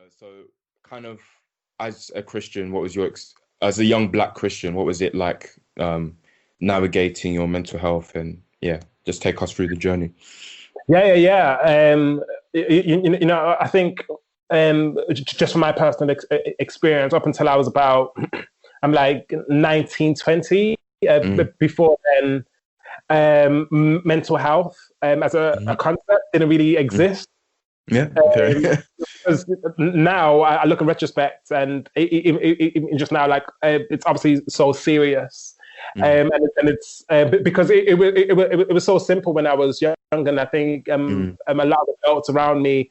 So, kind of, as a Christian, what was your as a young Black Christian, what was it like navigating your mental health? And yeah, just take us through the journey. Yeah. I think just from my personal experience, up until I was about, I'm like 19, 20. Mm. Before then, mental health as a Mhm. concept didn't really Mm. exist. Yeah. Um, Okay. because now I look in retrospect, and just now, like it's obviously so serious, Mm. and it's because it was so simple when I was young, and I think Mm. a lot of the adults around me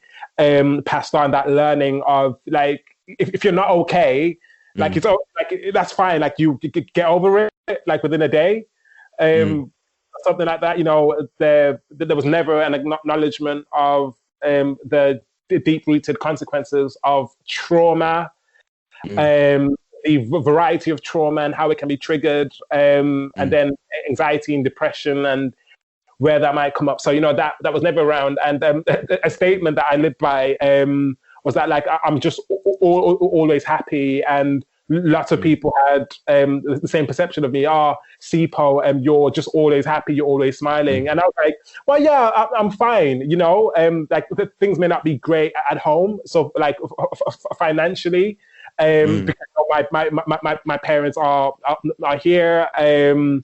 passed on that learning of like if you're not okay, like Mm. that's fine, like you get over it like within a day, Mm. um, something like that. There was never an acknowledgement of the deep-rooted consequences of trauma, Mm. um, the variety of trauma and how it can be triggered, and Mm. then anxiety and depression and where that might come up. So that was never around. And a statement that I lived by was that like I'm just always happy, and lots of Mm. people had the same perception of me. Sipho, you're just always happy, you're always smiling. Mm. And I was like, well, yeah, I'm fine. Like things may not be great at home, so like financially. Mm. Because my parents are here, and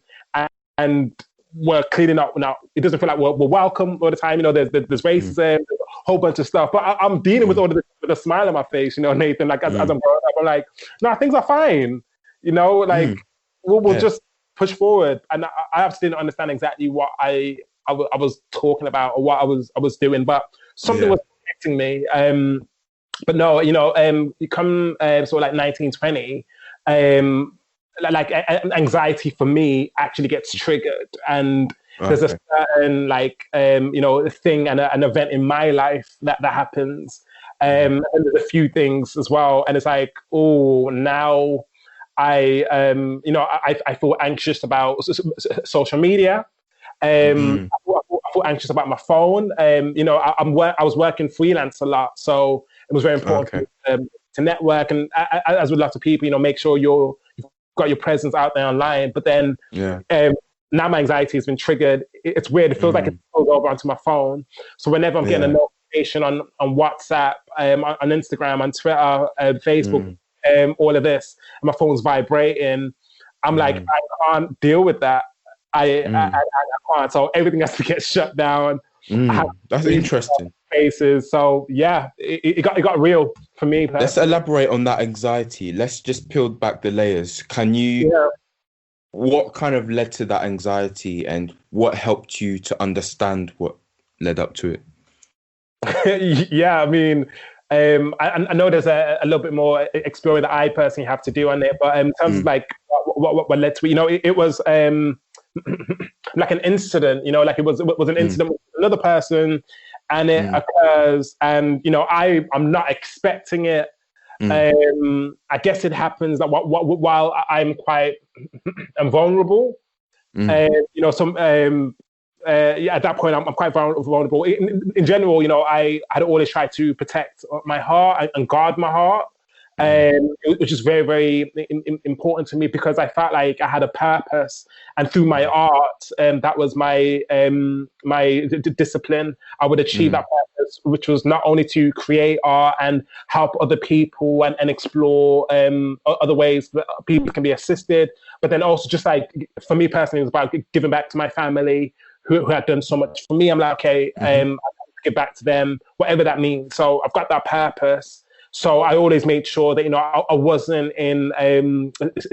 we're cleaning up now. It doesn't feel like we're welcome all the time. There's Mm. racism, there's a whole bunch of stuff. But I'm dealing with Mm. all of this with a smile on my face, Nathan. Like as Mm. I'm growing up, I'm like, no, things are fine. Like Mm. we'll Yeah. just push forward. And I obviously didn't understand exactly what I was talking about or what I was doing, but something Yeah. was affecting me. But no, you come sort of like 1920, like anxiety for me actually gets triggered, and there's a Okay. certain like thing and an event in my life that happens, Mm. and there's a few things as well, and it's like, oh, now I feel anxious about social media. Mm. I feel anxious about my phone. I was working freelance a lot, so it was very important for Okay. me to network, and as with lots of people, make sure you've got your presence out there online. But then Yeah. um, now my anxiety has been triggered. It's weird. It feels like it Mm. goes over onto my phone. So whenever I'm getting a Yeah. notification on WhatsApp, on Instagram, on Twitter, Facebook, Mm. all of this, and my phone's vibrating, I'm like, Mm. I can't deal with that. Mm. I can't. So everything has to get shut down. I have Mm. That's interesting. faces. So yeah, it got real for me Let's personally. elaborate on that anxiety. Let's just peel back the layers. Yeah. What kind of led to that anxiety and what helped you to understand what led up to it? Yeah, I mean, I know there's a little bit more exploring that I personally have to do on it, but in terms of Mm. like what led to it, it was like an incident, like it was an Mm. incident with another person, and it Mm. occurs, and I'm not expecting it. Mm. I guess it happens that while I'm quite I'm vulnerable, Mm. some yeah, at that point, I'm quite vulnerable. In general, I had always tried to protect my heart and guard my heart, Mm. which is very, very important to me because I felt like I had a purpose, and through my Mm. art, that was my discipline. I would achieve Mm. that purpose, which was not only to create art and help other people and explore other ways that people can be assisted, but then also just like for me personally, it was about giving back to my family who had done so much for me. I'm like, okay, I Mhm. have to give back to them, whatever that means. So I've got that purpose. So I always made sure that I wasn't in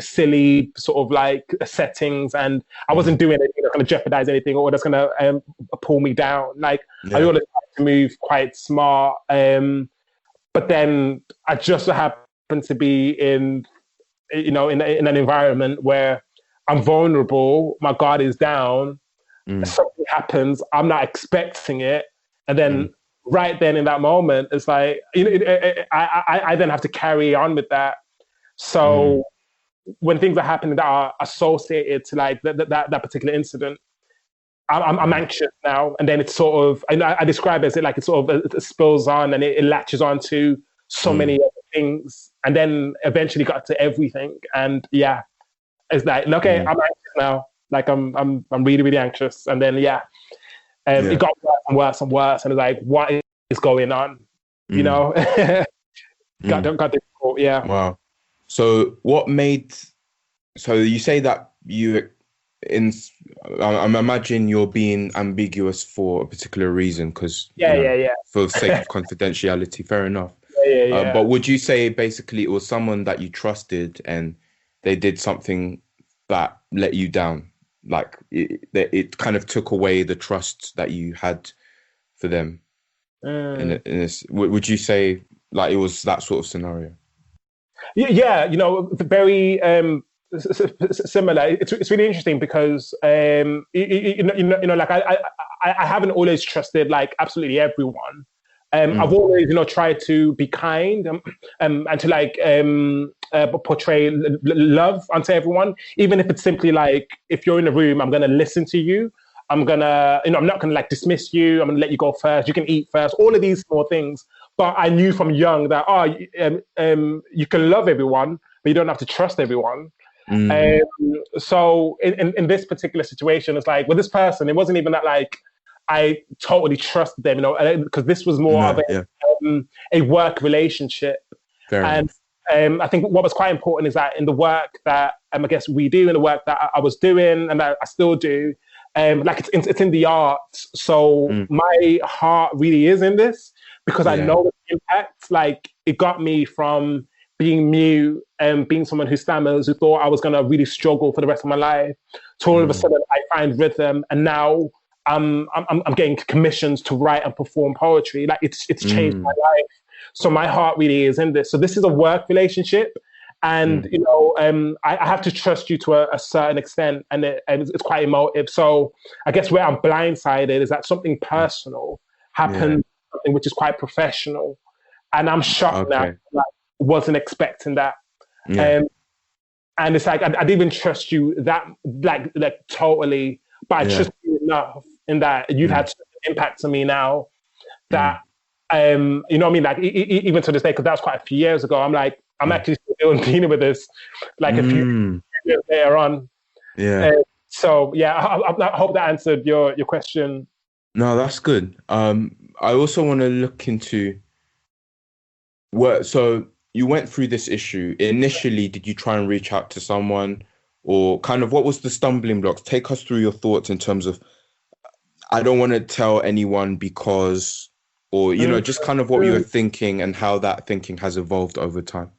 silly sort of like settings, and I wasn't Mhm. doing anything that's going to jeopardize anything or that's going to pull me down. Like I Yeah. always tried to move quite smart, but then I just so happened to be in an environment where I'm vulnerable, my guard is down, Mm. something happens, I'm not expecting it, and Mm. then right then in that moment, it's like I then have to carry on with that. Mm. So when things are happening that are associated to like that particular incident, I'm Mm. anxious now, and then it's sort of I describe it as it like it sort of it spills on and it latches on to so many other things, and then eventually got to everything. And yeah, it's like, okay, I'm anxious now. Like I'm really, really anxious. And then it got worse and worse and worse. And it's like, what is going on? You know, got difficult. Yeah. Wow. So so you say that I'm imagine you're being ambiguous for a particular reason, because for the sake of confidentiality. Fair enough. But would you say basically it was someone that you trusted and they did something that let you down? Like it kind of took away the trust that you had for them. Would you say like it was that sort of scenario? Yeah, very similar. It's really interesting because like I haven't always trusted like absolutely everyone. I've always tried to be kind and to like portray love onto everyone, even if it's simply like, if you're in a room, I'm gonna listen to you. I'm gonna, I'm not gonna like dismiss you. I'm gonna let you go first. You can eat first. All of these small things. But I knew from young that you can love everyone, but you don't have to trust everyone. So in this particular situation, it's like with this person, it wasn't even that like I totally trusted them, because this was more of a work relationship. And I think what was quite important is that in the work that I guess we do, in the work that I was doing and that I still do, like it's in the arts. So my heart really is in this, because I know the impact. Like it got me from being mute and being someone who stammers, who thought I was going to really struggle for the rest of my life, to all of a sudden I find rhythm, and now I'm getting commissions to write and perform poetry. Like it's changed my life. So my heart really is in this. So this is a work relationship, and I have to trust you to a certain extent, and it's quite emotive. So I guess where I'm blindsided is that something personal happened, something which is quite professional, and I'm shocked now. Like, wasn't expecting that. And it's like I didn't even trust you that like totally, but I trust you enough in that you've had such an impact on me now that you know what I mean, like even to this day, because that was quite a few years ago. I'm like, I'm actually still dealing with this like a few years later on. So I hope that answered your question. No, that's good. I also want to look into so you went through this issue. Initially, did you try and reach out to someone, or kind of what was the stumbling blocks? Take us through your thoughts in terms of, I don't want to tell anyone because, or, just kind of what you were thinking and how that thinking has evolved over time.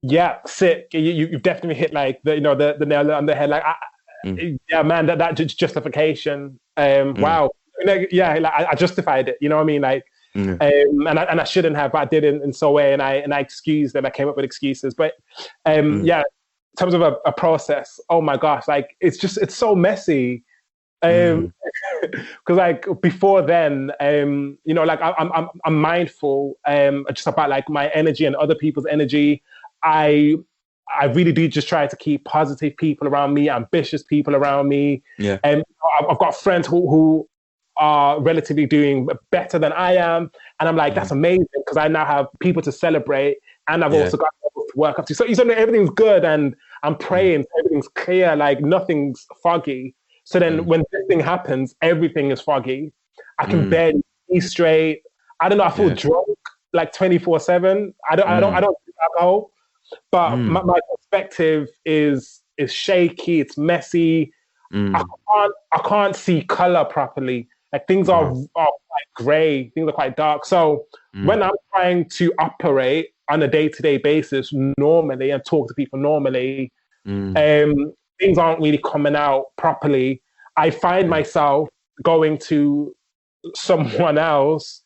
Yeah, sick. You've definitely hit like the nail on the head. Like, yeah, man, that justification. Wow. Like, I justified it. You know what I mean? Like, and I shouldn't have, but I did in some way, and I excused them. I came up with excuses, but in terms of a process, oh my gosh, like it's so messy. Because like before then, like I'm mindful just about like my energy and other people's energy. I really do just try to keep positive people around me, ambitious people around me. And I've got friends who are relatively doing better than I am, and I'm like, that's amazing, because I now have people to celebrate, and I've also got to work up to. So everything's good, and I'm praying everything's clear, like nothing's foggy. So then when this thing happens, everything is foggy. I can barely see straight. I don't know. I feel drunk like 24/7. I don't do alcohol, but my perspective is shaky. It's messy. I can't see color properly. Like things are quite gray. Things are quite dark. So when I'm trying to operate on a day-to-day basis normally and talk to people normally, things aren't really coming out properly. I find myself going to someone else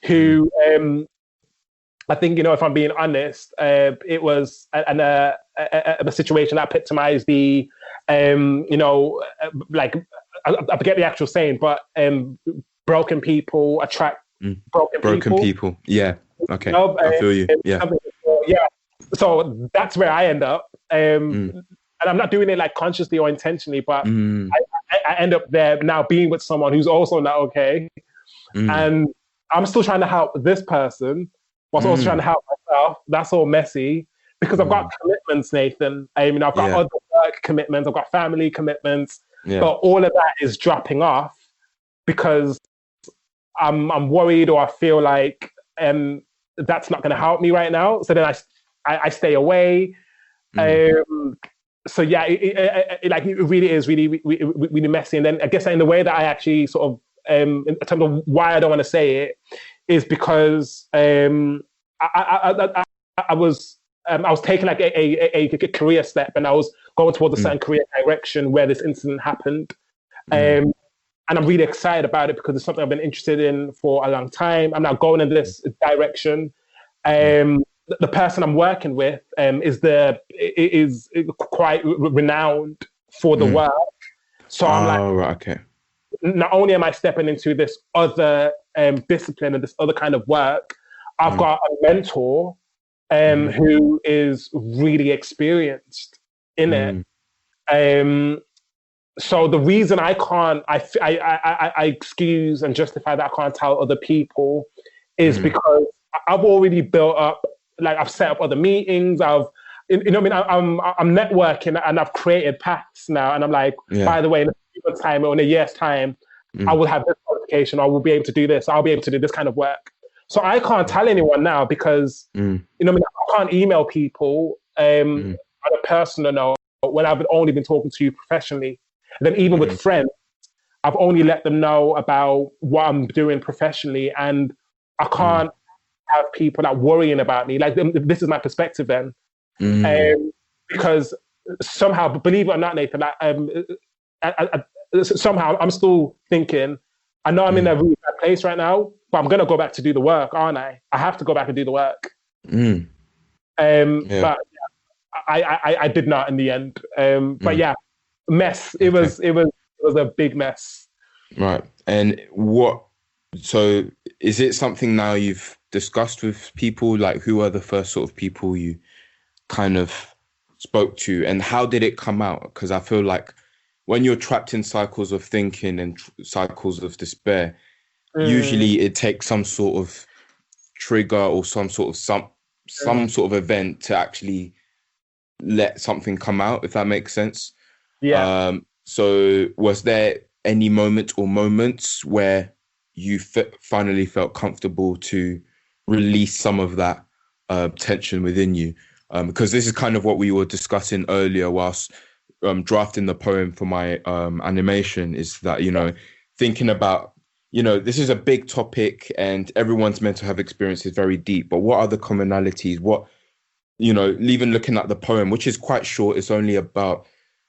who, I think, if I'm being honest, it was a situation that epitomized the, like, I forget the actual saying, but broken people attract broken people. Yeah. Okay. I feel you. Yeah. So that's where I end up. And I'm not doing it like consciously or intentionally, but I end up there now being with someone who's also not okay. And I'm still trying to help this person, whilst also trying to help myself. That's all messy because I've got commitments, Nathan. I've got other work commitments, I've got family commitments, but all of that is dropping off because I'm worried, or I feel like that's not going to help me right now. So then I stay away. So yeah, it really is really messy. And then I guess in the way that I actually sort of, in terms of why I don't want to say it, is because I was taking like a career step, and I was going towards a certain career direction where this incident happened. And I'm really excited about it because it's something I've been interested in for a long time. I'm now going in this direction. The person I'm working with is quite renowned for the work. So I'm like, okay. Not only am I stepping into this other discipline and this other kind of work, I've got a mentor who is really experienced in it. So the reason I can't, I excuse and justify that I can't tell other people is because I've already built up, like I've set up other meetings. I'm networking and I've created paths now. And I'm like, by the way, in a few months' time or in a year's time, I will have this qualification. I will be able to do this. I'll be able to do this kind of work. So I can't tell anyone now because, I can't email people on a personal note when I've only been talking to you professionally. And then even with friends, I've only let them know about what I'm doing professionally, and I can't have people like worrying about me. Like this is my perspective then, because somehow, believe it or not, Nathan, somehow I'm still thinking, I know I'm in a really bad place right now, but I'm gonna go back to do the work, aren't I? I have to go back and do the work. But I did not in the end. But yeah, mess. It was a big mess. Right. And so is it something now you've discussed with people? Like, who are the first sort of people you kind of spoke to, and how did it come out? Because I feel like when you're trapped in cycles of thinking and cycles of despair, usually it takes some sort of trigger or some sort of event to actually let something come out, if that makes sense. So was there any moment or moments where you finally felt comfortable to release some of that tension within you? Because this is kind of what we were discussing earlier whilst drafting the poem for my animation, is that, thinking about, this is a big topic and everyone's mental health experience is very deep, but what are the commonalities? What, even looking at the poem, which is quite short, it's only about,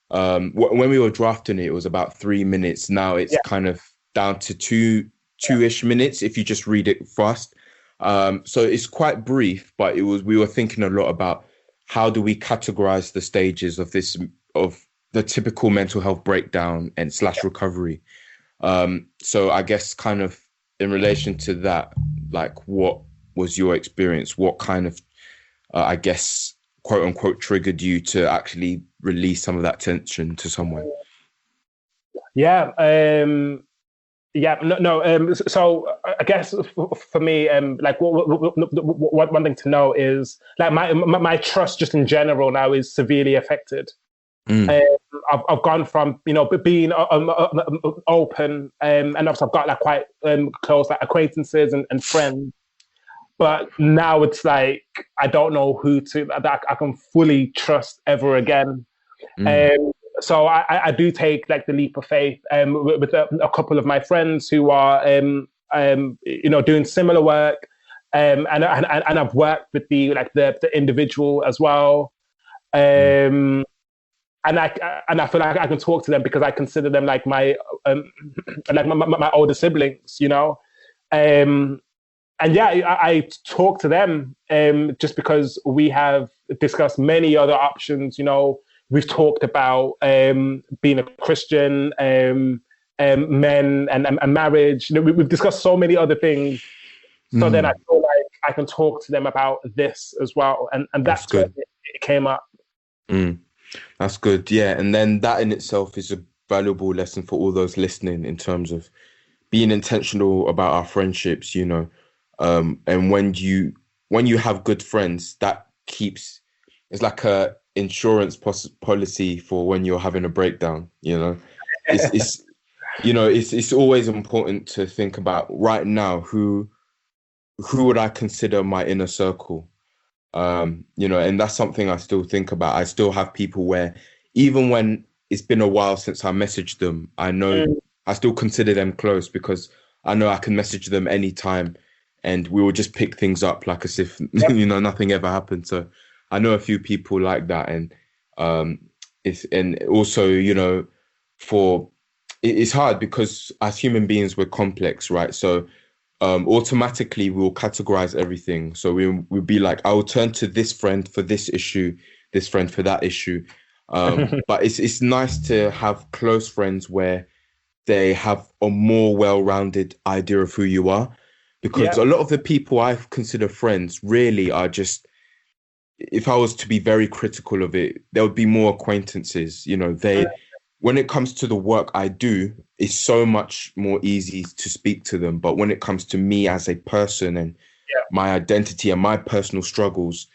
when we were drafting it, it was about 3 minutes. Now it's kind of down to two-ish minutes if you just read it fast. So it's quite brief, but we were thinking a lot about how do we categorize the stages of the typical mental health breakdown and / recovery. So I guess kind of in relation to that, like, what was your experience? What kind of, I guess, quote unquote, triggered you to actually release some of that tension to someone? So I guess for me, like one thing to know is like my trust just in general now is severely affected. I've gone from being open, and obviously I've got like quite close like acquaintances and friends, but now it's like I don't know who that I can fully trust ever again. So I do take like the leap of faith with a couple of my friends who are doing similar work, and I've worked with the individual as well. And I feel like I can talk to them because I consider them like my older siblings, and yeah, I talk to them just because we have discussed many other options. We've talked about being a Christian, men and marriage. We've discussed so many other things. So then I feel like I can talk to them about this as well, and that's good. It came up. That's good, yeah. And then that in itself is a valuable lesson for all those listening in terms of being intentional about our friendships, and when you when you have good friends, that keeps, it's like a insurance policy for when you're having a breakdown, you know. It's you know, it's always important to think about right now who would I consider my inner circle. You know, and that's something I still think about. I still have people where even when it's been a while since I messaged them, I know I still consider them close because I know I can message them anytime and we will just pick things up like as if, you know, nothing ever happened. So I know a few people like that. And and also, you know, it's hard because as human beings, we're complex, right? So automatically we'll categorize everything. So we'll be like, I will turn to this friend for this issue, this friend for that issue. But it's nice to have close friends where they have a more well-rounded idea of who you are, because a lot of the people I consider friends really are just, if I was to be very critical of it, there would be more acquaintances. You know, when it comes to the work I do, it's so much more easy to speak to them. But when it comes to me as a person and my identity and my personal struggles,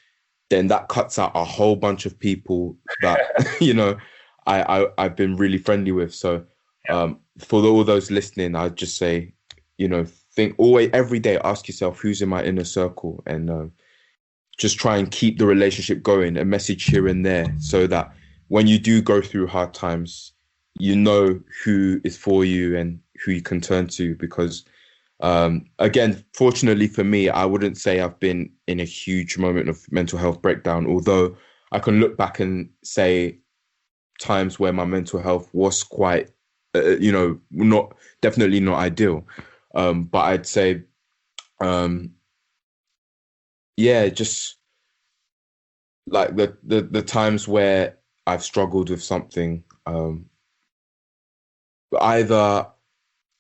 then that cuts out a whole bunch of people that, you know, I've been really friendly with. So for all those listening, I'd just say, you know, think always, every day, ask yourself, who's in my inner circle? And just try and keep the relationship going, a message here and there, so that when you do go through hard times, you know who is for you and who you can turn to. Because again, fortunately for me, I wouldn't say I've been in a huge moment of mental health breakdown, although I can look back and say times where my mental health was quite, you know, definitely not ideal. But I'd say, just like the times where I've struggled with something,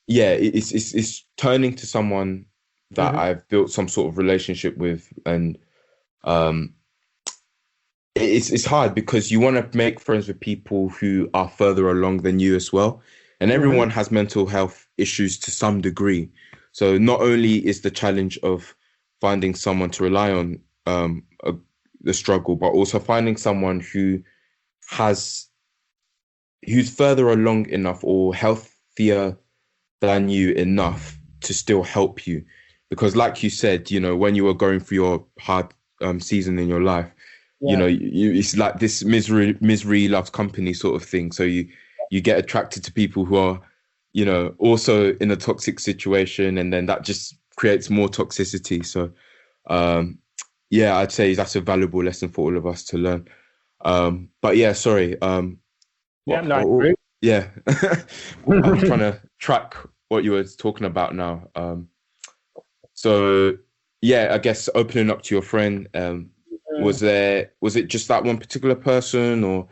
it's turning to someone that I've built some sort of relationship with. And it's hard because you want to make friends with people who are further along than you as well. And everyone has mental health issues to some degree. So not only is the challenge of finding someone to rely on the struggle, but also finding someone who's further along enough or healthier than you enough to still help you. Because like you said, you know, when you were going through your hard season in your life, you know, it's like this misery loves company sort of thing. So you get attracted to people who are, you know, also in a toxic situation, and then that just creates more toxicity. So I'd say that's a valuable lesson for all of us to learn. But yeah, sorry. I agree. Yeah. I'm trying to track what you were talking about now. So yeah, I guess opening up to your friend, was it just that one particular person, or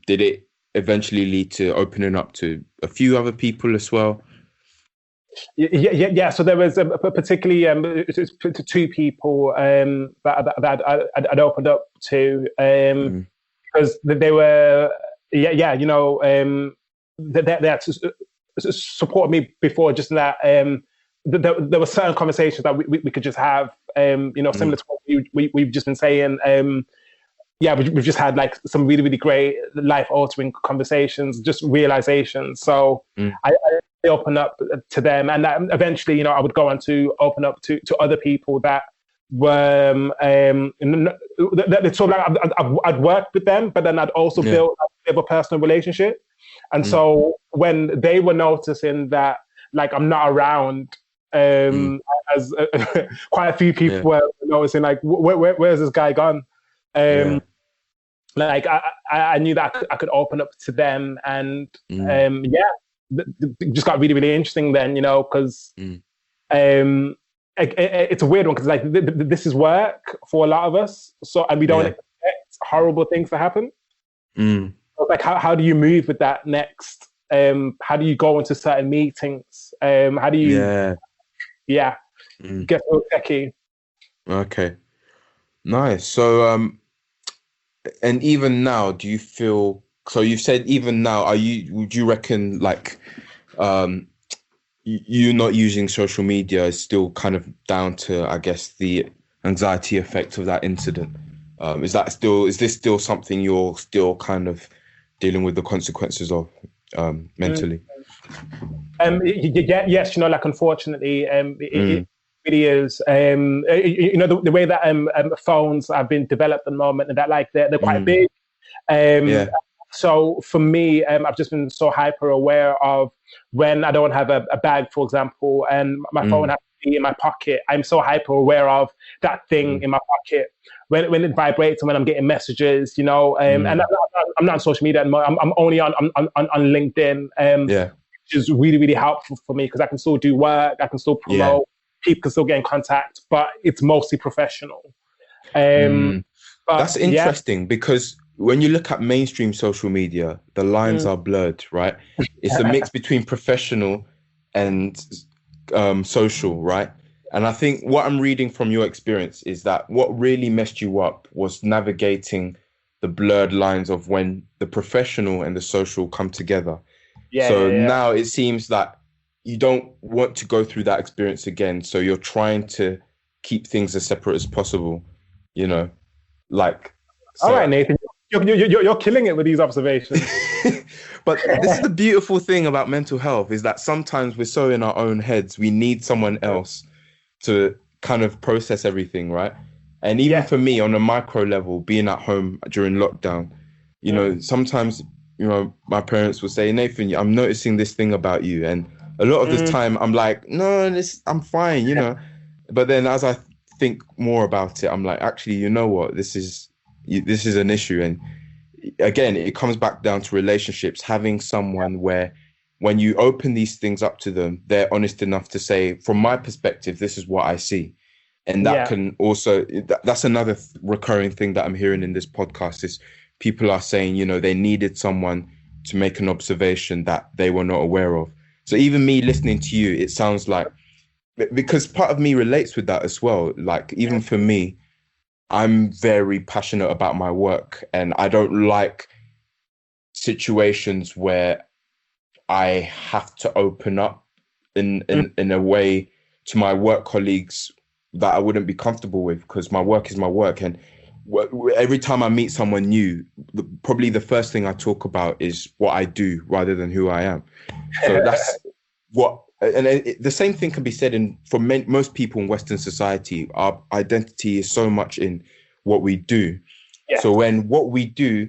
did it eventually lead to opening up to a few other people as well? Yeah. So there was particularly two people that I'd opened up to, because they were, you know, they had to support me before, just that there were certain conversations that we could just have, you know, similar to what we've just been saying. We've just had like some really, really great life-altering conversations, just realizations. So I opened up to them, and eventually, you know, I would go on to open up to other people that were sort of like I'd worked with them, but then I'd also built a personal relationship. And so when they were noticing that, like, I'm not around, as quite a few people were noticing, like, where's this guy gone? Like I knew that I could open up to them, and it just got really, really interesting then, you know, because it's a weird one, because like this is work for a lot of us, so, and we don't expect horrible things to happen. Like how do you move with that next? How do you go into certain meetings? How do you get so techie? Okay, nice. So and even now, do you feel, so you've said even now, would you reckon like you not using social media is still kind of down to, I guess, the anxiety effects of that incident. Is this still something you're still kind of dealing with the consequences of mentally? Yes, like unfortunately, it really is. The way that phones have been developed at the moment, and that like they're quite big. So for me, I've just been so hyper aware of when I don't have a bag, for example, and my phone has to be in my pocket. I'm so hyper aware of that thing in my pocket when it vibrates and when I'm getting messages, and I'm not on social media anymore. I'm only on LinkedIn. Which is really, really helpful for me because I can still do work, I can still promote, people can still get in contact, but it's mostly professional. That's interesting because when you look at mainstream social media, the lines are blurred, right? It's a mix between professional and social, right? And I think what I'm reading from your experience is that what really messed you up was navigating the blurred lines of when the professional and the social come together. Now it seems that you don't want to go through that experience again. So you're trying to keep things as separate as possible, All right, Nathan, you're killing it with these observations. But this is the beautiful thing about mental health is that sometimes we're so in our own heads, we need someone else to kind of process everything, right? And even for me on a micro level, being at home during lockdown, sometimes my parents would say, Nathan, I'm noticing this thing about you. And a lot of the time I'm like, no, I'm fine, But then as I think more about it, I'm like, actually, you know what? This is an issue. And again, it comes back down to relationships, having someone where when you open these things up to them, they're honest enough to say, from my perspective, this is what I see. And that can also, that's another recurring thing that I'm hearing in this podcast is people are saying, they needed someone to make an observation that they were not aware of. So even me listening to you, it sounds like, because part of me relates with that as well. Like, even for me, I'm very passionate about my work and I don't like situations where I have to open up in a way to my work colleagues that I wouldn't be comfortable with, because my work is my work. And every time I meet someone new, probably the first thing I talk about is what I do rather than who I am. So that's what, and the same thing can be said for most people in Western society. Our identity is so much in what we do. Yeah. So when what we do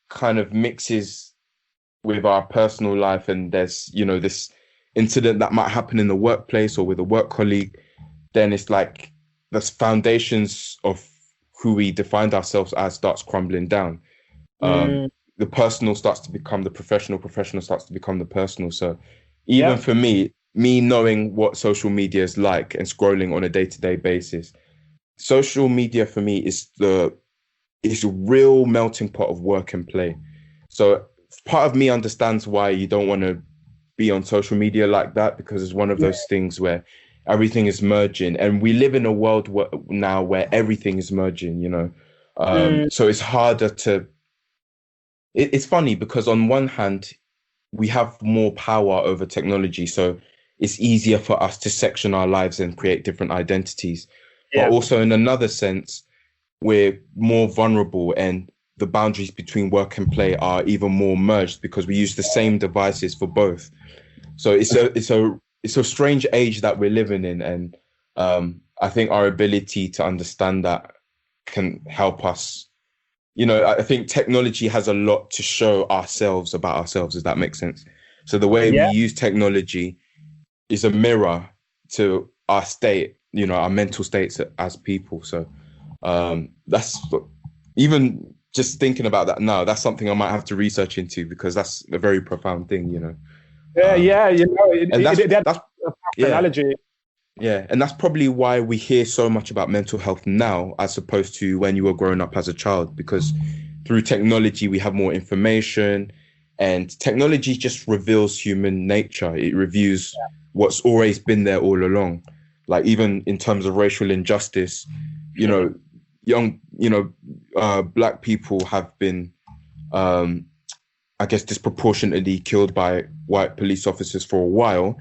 kind of mixes with our personal life and there's, this incident that might happen in the workplace or with a work colleague, then it's like the foundations of who we defined ourselves as starts crumbling down. The personal starts to become the professional starts to become the personal. So even for me knowing what social media is like and scrolling on a day-to-day basis, social media for me is a real melting pot of work and play. So part of me understands why you don't want to be on social media like that, because it's one of those things where everything is merging, and we live in a world now where everything is merging, so it's harder to, it's funny because on one hand, we have more power over technology. So it's easier for us to section our lives and create different identities. But also in another sense, we're more vulnerable and the boundaries between work and play are even more merged because we use the same devices for both. So it's a strange age that we're living in. And I think our ability to understand that can help us. I think technology has a lot to show ourselves about ourselves, if that makes sense. So the way we use technology is a mirror to our state, our mental states as people. So that's, even just thinking about that now, that's something I might have to research into, because that's a very profound thing, That's analogy. Yeah, and that's probably why we hear so much about mental health now as opposed to when you were growing up as a child, because through technology we have more information, and technology just reveals human nature. It reveals what's always been there all along. Like even in terms of racial injustice, Black people have been, I guess, disproportionately killed by white police officers for a while.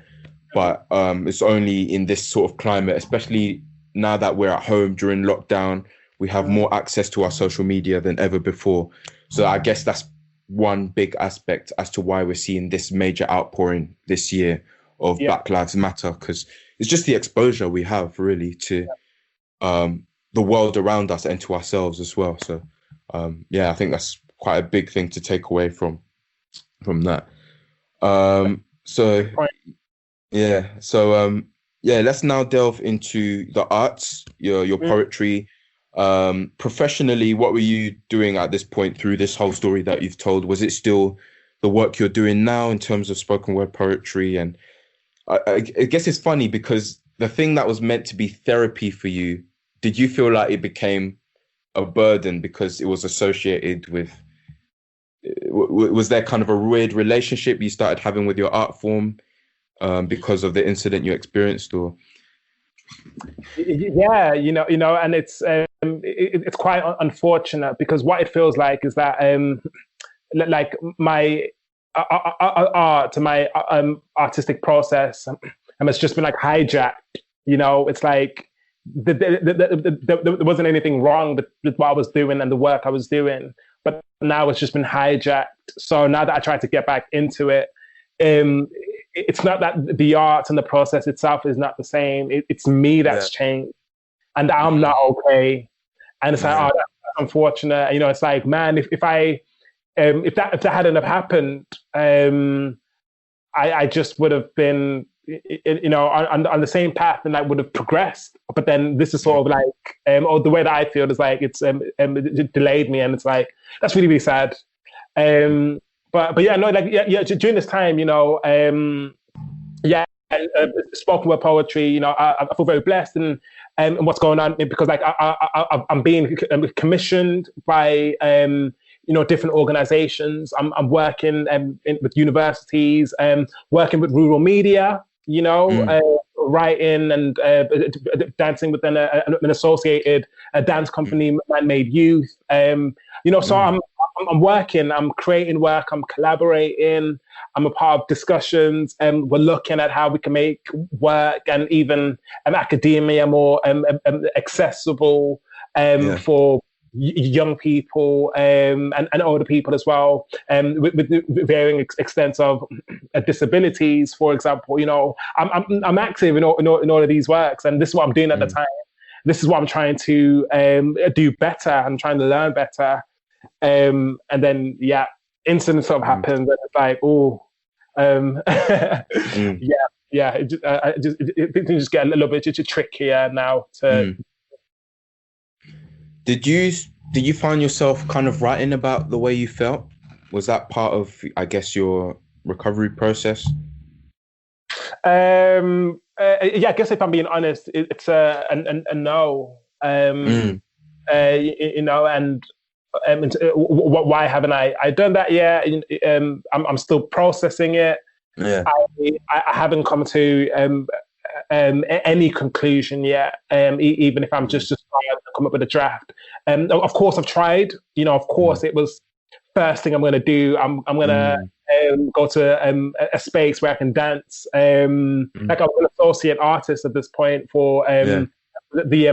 But it's only in this sort of climate, especially now that we're at home during lockdown, we have more access to our social media than ever before. So I guess that's one big aspect as to why we're seeing this major outpouring this year of Black Lives Matter, because it's just the exposure we have really to the world around us and to ourselves as well. So I think that's quite a big thing to take away from that. Let's now delve into the arts, your poetry. Professionally, what were you doing at this point through this whole story that you've told? Was it still the work you're doing now in terms of spoken word poetry? And I guess it's funny because the thing that was meant to be therapy for you, did you feel like it became a burden because it was associated with, was there kind of a weird relationship you started having with your art form because of the incident you experienced? Or and it's quite unfortunate because what it feels like is that like my art to my artistic process has just been like hijacked. It's like there wasn't anything wrong with what I was doing and the work I was doing, but now it's just been hijacked. So now that I try to get back into it, it's not that the art and the process itself is not the same. It's me that's changed, and I'm not okay. And it's like, that's unfortunate. It's like, man, if that hadn't have happened, I just would have been, on the same path, and I would have progressed. But then this is sort of like, or the way that I feel is like it delayed me, and it's like that's really, really sad. During this time, spoken word poetry, I feel very blessed and what's going on because like I'm being commissioned by different organizations. I'm working with universities, working with rural media, writing and dancing with an associated dance company, Man Made Youth. So I'm working, I'm creating work, I'm collaborating, I'm a part of discussions, and we're looking at how we can make work and even academia more accessible for young people and older people as well, with varying extents of disabilities. For example, I'm active in all of these works, and this is what I'm doing at the time. This is what I'm trying to do better. I'm trying to learn better. And then incident sort of happens, and it's like, things just get a little bit trickier now. Did you find yourself kind of writing about the way you felt? Was that part of, I guess, your recovery process? I guess if I'm being honest, it's a no. Why haven't I done that yet? I'm still processing it. I haven't come to any conclusion yet. Even if I'm just trying to come up with a draft. Of course, I've tried. Of course, it was first thing I'm going to do. I'm going to go to a space where I can dance. Like I'm an associate artist at this point for the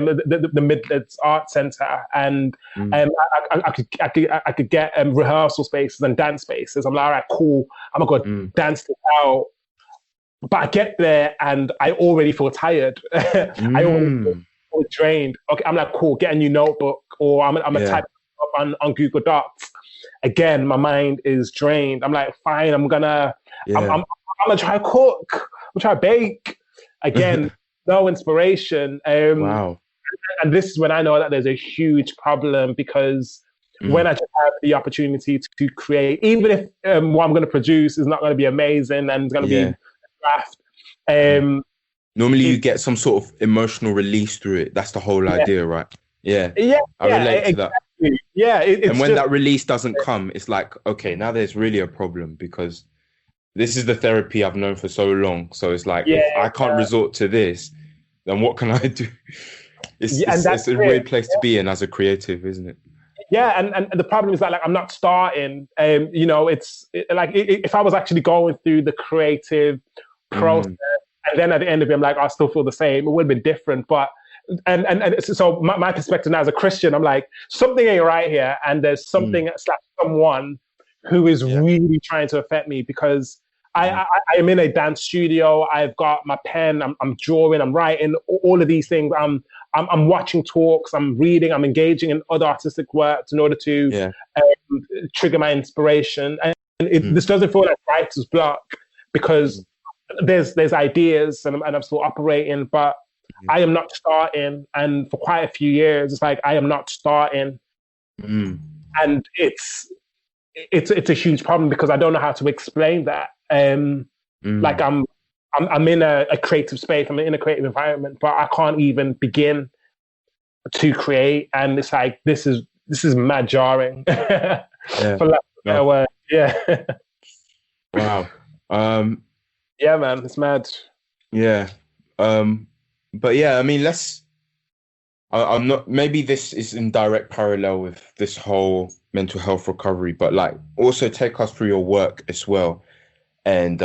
Midlands Art Centre, and I could get rehearsal spaces and dance spaces. I'm like, all right, cool. I'm gonna go dance this out. But I get there and I already feel tired. I already feel drained. Okay, I'm like, cool. Get a new notebook, or I'm gonna type it up on Google Docs. Again, my mind is drained. I'm like, fine. I'm gonna try to cook. I'm try to bake. Again. No inspiration. Wow. And this is when I know that there's a huge problem, because when I just have the opportunity to create, even if what I'm going to produce is not going to be amazing and it's going to be a draft. Normally you get some sort of emotional release through it. That's the whole idea, right? I relate to that. Yeah. And when that release doesn't come, it's like, okay, now there's really a problem, because this is the therapy I've known for so long. So it's like, if I can't resort to this, then what can I do? It's a weird place to be in as a creative, isn't it? Yeah, and the problem is that, like, I'm not starting. It's like if I was actually going through the creative process, and then at the end of it, I'm like, I still feel the same. It would have been different, but so my perspective now as a Christian, I'm like, something ain't right here, and there's something someone who is really trying to affect me, because I am in a dance studio. I've got my pen. I'm drawing. I'm writing. All of these things. I'm watching talks. I'm reading. I'm engaging in other artistic works in order to trigger my inspiration. And this doesn't feel like writer's block, because there's ideas and I'm still operating, but I am not starting. And for quite a few years, it's like I am not starting, and it's a huge problem, because I don't know how to explain that. Like I'm in a creative space. I'm in a creative environment, but I can't even begin to create. And it's like this is mad jarring. For lack of a better word. Yeah. Wow. Yeah, man, it's mad. Yeah. But yeah, I mean, I'm not, maybe this is in direct parallel with this whole mental health recovery, but like also take us through your work as well, and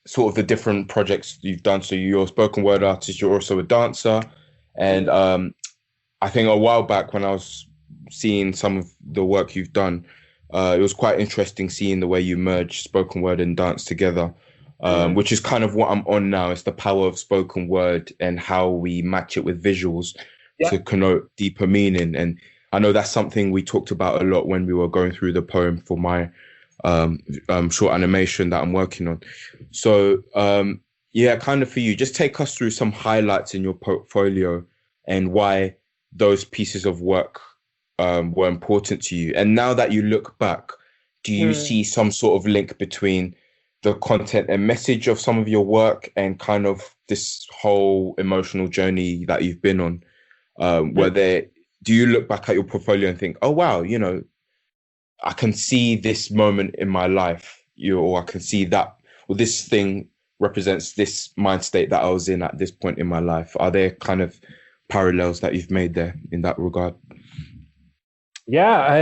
sort of the different projects you've done. So you're a spoken word artist, you're also a dancer. And I think a while back when I was seeing some of the work you've done, it was quite interesting seeing the way you merge spoken word and dance together. Which is kind of what I'm on now. It's the power of spoken word and how we match it with visuals to connote deeper meaning. And I know that's something we talked about a lot when we were going through the poem for my short animation that I'm working on. So kind of for you, just take us through some highlights in your portfolio and why those pieces of work were important to you. And now that you look back, do you see some sort of link between the content and message of some of your work and kind of this whole emotional journey that you've been on? Do you look back at your portfolio and think, oh, wow, you know, I can see this moment in my life, or I can see that, or this thing represents this mind state that I was in at this point in my life? Are there kind of parallels that you've made there in that regard? Yeah,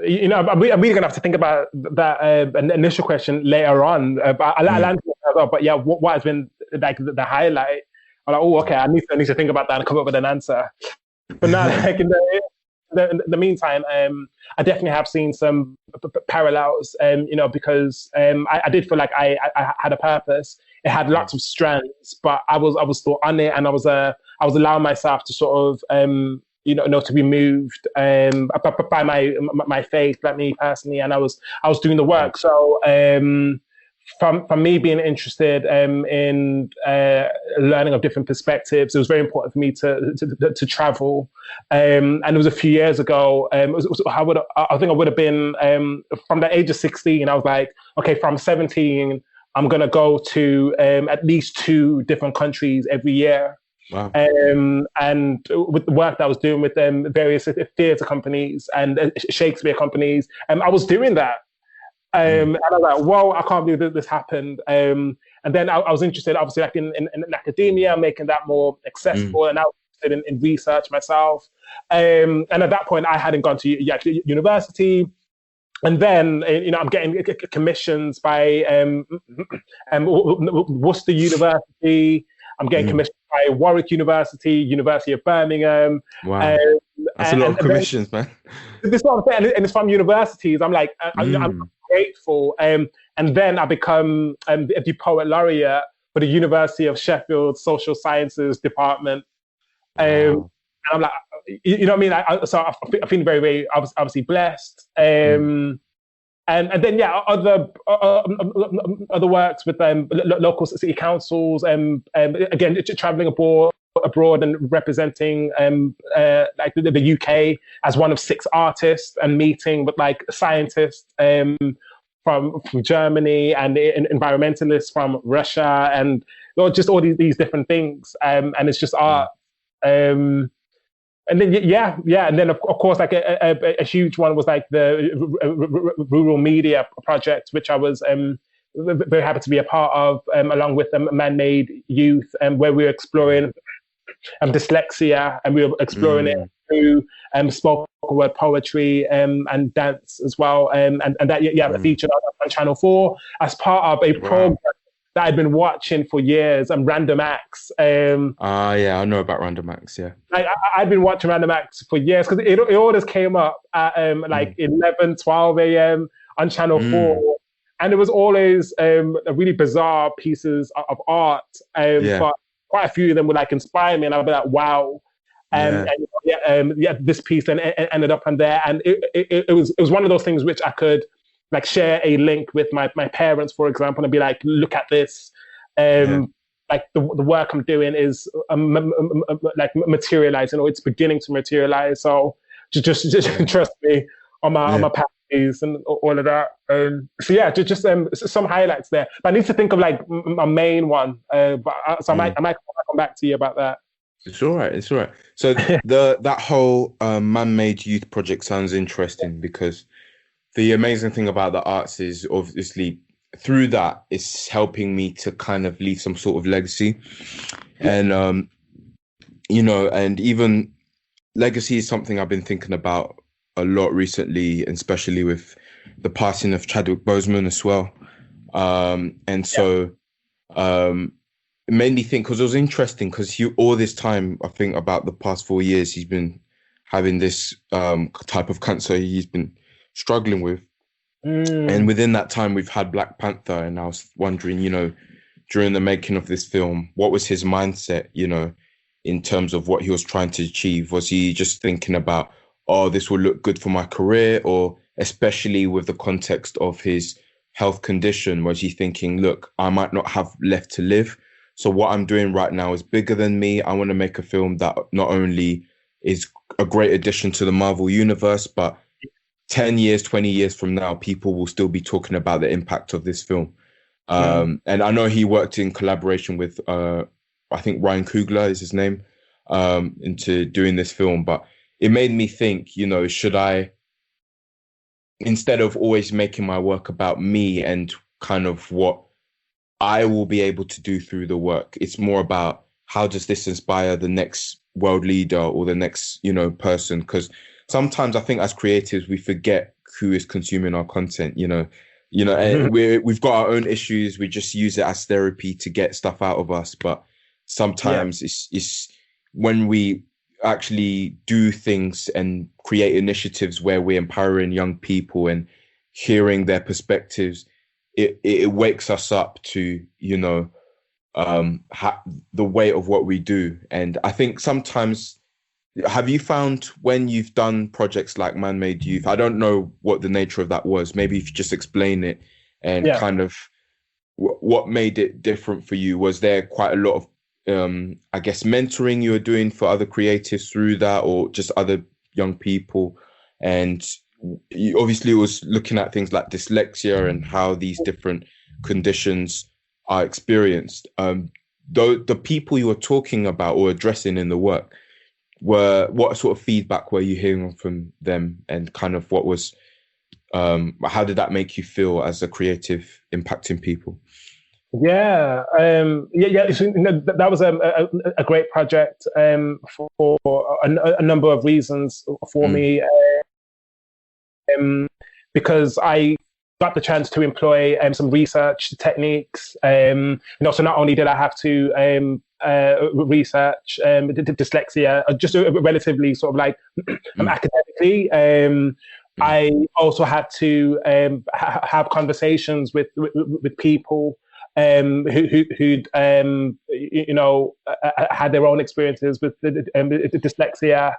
you know, I'm really gonna have to think about that initial question later on. But I'll answer it as well. But yeah, what has been like the highlight? I'm like, oh, okay, I need to think about that and come up with an answer. But now, like in the meantime, I definitely have seen some parallels. You know, because I did feel like I had a purpose. It had lots of strands, but I was still on it, and I was allowing myself to sort of you know, to be moved by my faith, like me personally, and I was doing the work. So from me being interested in learning of different perspectives, it was very important for me to travel. And it was a few years ago. I think I would have been from the age of 16. I was like, okay, from 17, I'm gonna go to at least 2 different countries every year. Wow. And with the work that I was doing with various theatre companies and Shakespeare companies, I was doing that. And I was like, whoa, I can't believe that this happened. And then I was interested, obviously, like in academia, making that more accessible, and I was interested in research myself. And at that point, I hadn't gone to university. And then, you know, I'm getting commissions by Worcester University. I'm getting commissioned by Warwick University, University of Birmingham. Wow. That's a lot of commissions, man. This is what I'm saying, and it's from universities. I'm like, I'm grateful. And then I become the poet laureate for the University of Sheffield Social Sciences Department. And I'm like, you know what I mean? So I feel very, very obviously blessed. And then other works with local city councils, again traveling abroad and representing like the UK as one of 6 artists, and meeting with like scientists from Germany and environmentalists from Russia, and just all these different things, and it's just art. And then and then of course like a huge one was like the rural media project, which I was very happy to be a part of, along with Man-Made Youth, where we were exploring dyslexia, and we were exploring it through spoken word poetry and dance as well, and that featured on Channel 4 as part of a program that I'd been watching for years, and Random Acts. Yeah, I know about Random Acts. Yeah, I'd been watching Random Acts for years because it always came up at like 11, 12 a.m. on Channel 4. And it was always really bizarre pieces of art. But quite a few of them would like inspire me, and I'd be like, wow. This piece then ended up on there. And it was one of those things which I could like share a link with my parents, for example, and be like, look at this. Like the work I'm doing is like materializing, or it's beginning to materialize. So just trust me on my parties and all of that. So yeah, just some highlights there. But I need to think of like my main one. I might come back to you about that. It's all right. So that whole man-made youth project sounds interesting, because the amazing thing about the arts is obviously through that it's helping me to kind of leave some sort of legacy. And and even legacy is something I've been thinking about a lot recently, and especially with the passing of Chadwick Boseman as well. It made me think, because it was interesting, because all this time, I think about the past 4 years, he's been having this type of cancer he's been struggling with. And within that time, we've had Black Panther, and I was wondering, during the making of this film, what was his mindset, in terms of what he was trying to achieve? Was he just thinking about, oh, this will look good for my career? Or especially with the context of his health condition, was he thinking, look, I might not have left to live, so what I'm doing right now is bigger than me. I want to make a film that not only is a great addition to the Marvel universe, but 10 years, 20 years from now, people will still be talking about the impact of this film. And I know he worked in collaboration with, I think Ryan Coogler is his name, into doing this film. But it made me think, should I, instead of always making my work about me and kind of what I will be able to do through the work, it's more about how does this inspire the next world leader or the next, person? Because sometimes I think as creatives, we forget who is consuming our content, and we've got our own issues. We just use it as therapy to get stuff out of us. But sometimes it's when we actually do things and create initiatives where we're empowering young people and hearing their perspectives, it wakes us up to, the weight of what we do. And I think sometimes, have you found when you've done projects like Man-Made Youth, I don't know what the nature of that was, maybe if you just explain it and kind of what made it different for you? Was there quite a lot of, I guess, mentoring you were doing for other creatives through that, or just other young people? And you obviously was looking at things like dyslexia and how these different conditions are experienced. The people you were talking about or addressing in the work, what sort of feedback were you hearing from them, and kind of what was, how did that make you feel as a creative impacting people? That was a great project for a number of reasons for me, because I got the chance to employ some research techniques. So not only did I have to research dyslexia, just relatively sort of like academically, I also had to have conversations with people who'd had their own experiences with dyslexia.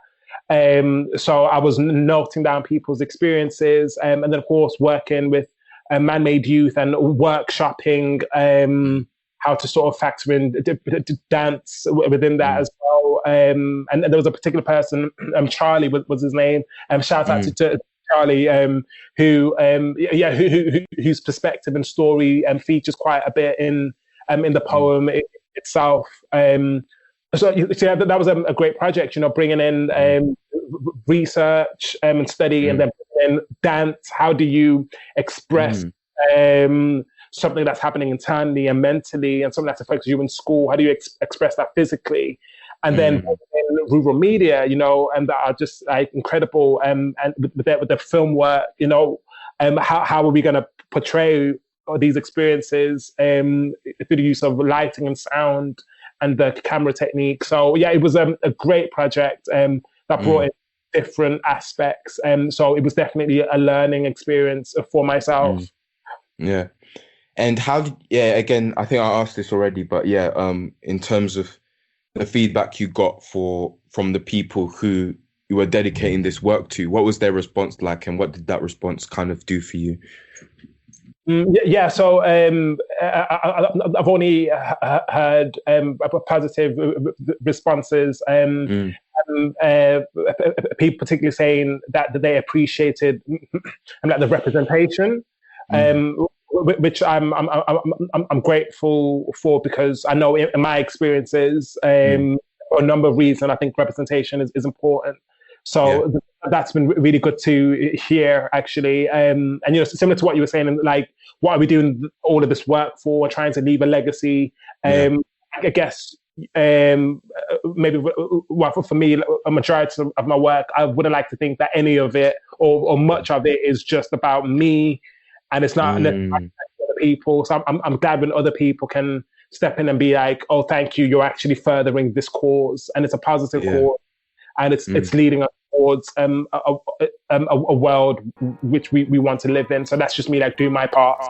So I was noting down people's experiences, and then of course working with Man-Made Youth and workshopping how to sort of factor in dance within that as well. And there was a particular person, Charlie was his name. Shout out to Charlie, whose perspective and story features quite a bit in the poem itself. So that was a great project, bringing in research and study, and then bringing in dance. How do you express something that's happening internally and mentally, and something that affects you in school? How do you express that physically? And then rural media, and that are just like incredible. And with the film work, how are we going to portray these experiences through the use of lighting and sound and the camera technique. So yeah, it was a great project that brought in different aspects. So it was definitely a learning experience for myself. Yeah. And again, I think I asked this already, but in terms of the feedback you got from the people who you were dedicating this work to, what was their response like, and what did that response kind of do for you? Yeah, so I've only heard positive responses. People particularly saying that they appreciated like the representation, which I'm grateful for, because I know in my experiences, for a number of reasons, I think representation is important. So that's been really good to hear, actually. And similar to what you were saying, like, what are we doing all of this work for? We're trying to leave a legacy. I guess maybe for me, a majority of my work, I wouldn't like to think that any of it or much of it is just about me, and it's not other people. So I'm glad when other people can step in and be like, "Oh, thank you. You're actually furthering this cause, and it's a positive cause, and it's leading us towards a world which we want to live in." So that's just me, like, doing my part.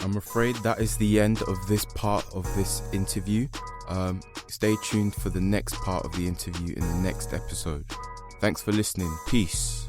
I'm afraid that is the end of this part of this interview. Stay tuned for the next part of the interview in the next episode. Thanks for listening. Peace.